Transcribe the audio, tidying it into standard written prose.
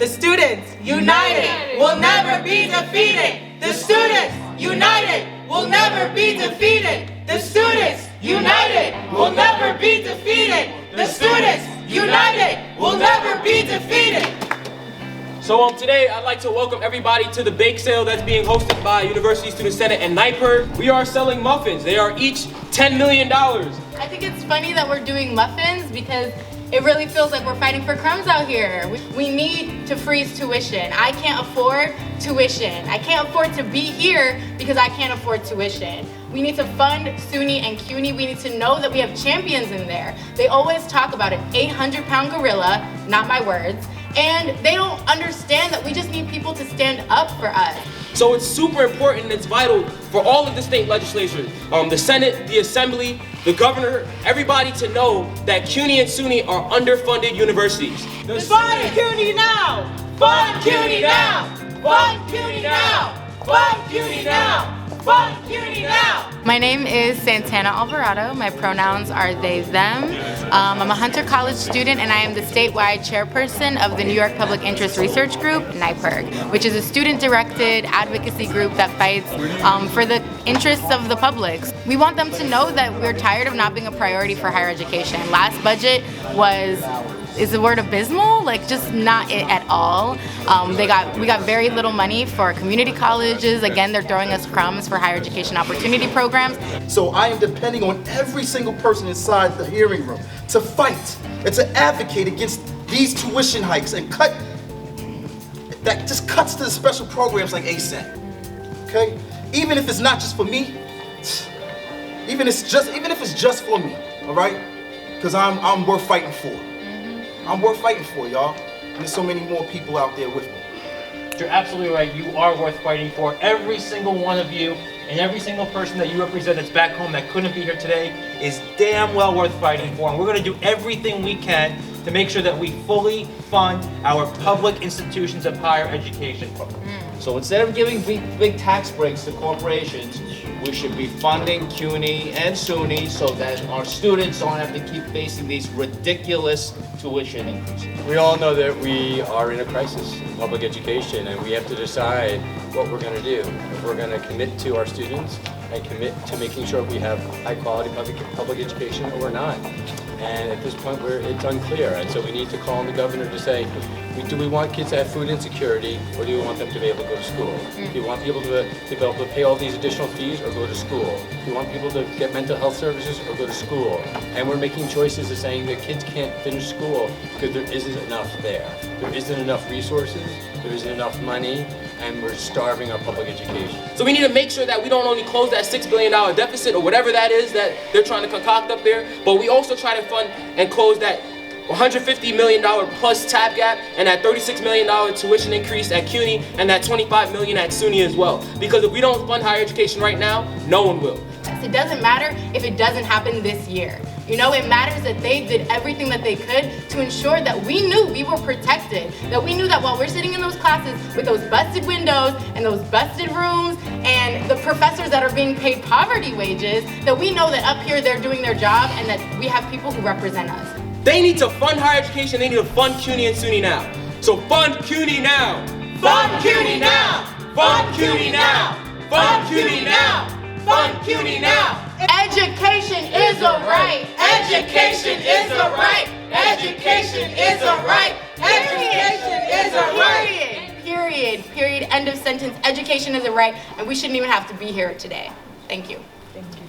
The students united will never be defeated. The students united will never be defeated. The students united will never be defeated. The students united will never be defeated. So today I'd like to welcome everybody to the bake sale that's being hosted by University Student Senate and NYPIRG. We are selling muffins. They are each $10 million. I think it's funny that we're doing muffins because it really feels like we're fighting for crumbs out here. We need to freeze tuition. I can't afford tuition. I can't afford to be here because I can't afford tuition. We need to fund SUNY and CUNY. We need to know that we have champions in there. They always talk about an 800-pound gorilla, not my words, and they don't understand that we just need people to stand up for us. So it's super important and it's vital for all of the state legislatures, the Senate, the Assembly, the governor, everybody to know that CUNY and SUNY are underfunded universities. Fund CUNY now! Fund CUNY now! Fund CUNY now! Fund CUNY now! Fund CUNY now! My name is Santana Alvarado. My pronouns are they, them. I'm a Hunter College student and I am the statewide chairperson of the New York Public Interest Research Group, NYPIRG, which is a student-directed advocacy group that fights for the interests of the public. We want them to know that we're tired of not being a priority for higher education. Last budget is the word abysmal? Like, just not it at all. We got very little money for community colleges. Again, they're throwing us crumbs for higher education opportunity programs. So I am depending on every single person inside the hearing room to fight and to advocate against these tuition hikes and that just cuts to the special programs like ASAP. Okay? Even if it's not just for me, even if it's just for me, all right? Because I'm worth fighting for. I'm worth fighting for, y'all. And there's so many more people out there with me. You're absolutely right. You are worth fighting for. Every single one of you and every single person that you represent that's back home that couldn't be here today is damn well worth fighting for. And we're going to do everything we can to make sure that we fully fund our public institutions of higher education. So instead of giving big tax breaks to corporations, we should be funding CUNY and SUNY so that our students don't have to keep facing these ridiculous tuition increases. We all know that we are in a crisis in public education and we have to decide what we're going to do. If we're going to commit to our students and commit to making sure we have high quality public education or we're not. And at this point it's unclear, and so we need to call on the governor to say, do we want kids to have food insecurity, or do we want them to be able to go to school? Do you want people to be able to pay all these additional fees or go to school? Do you want people to get mental health services or go to school? And we're making choices of saying that kids can't finish school because there isn't enough there. There isn't enough resources, there isn't enough money, and we're starving our public education. So we need to make sure that we don't only close that $6 billion deficit or whatever that is that they're trying to concoct up there, but we also try to fund and close that $150 million plus tab gap and that $36 million tuition increase at CUNY and that $25 million at SUNY as well. Because if we don't fund higher education right now, no one will. It doesn't matter if it doesn't happen this year. You know, it matters that they did everything that they could to ensure that we knew we were protected, that we knew that while we're sitting in those classes with those busted windows and those busted rooms and the professors that are being paid poverty wages, that we know that up here they're doing their job and that we have people who represent us. They need to fund higher education, they need to fund CUNY and SUNY now. So fund CUNY now! Fund CUNY now! Fund CUNY now! Fund CUNY now! Fund CUNY now! Education is a right! Education is a right! Education is a right! Education is a right! Period. End of sentence. Education is a right, and we shouldn't even have to be here today. Thank you. Thank you.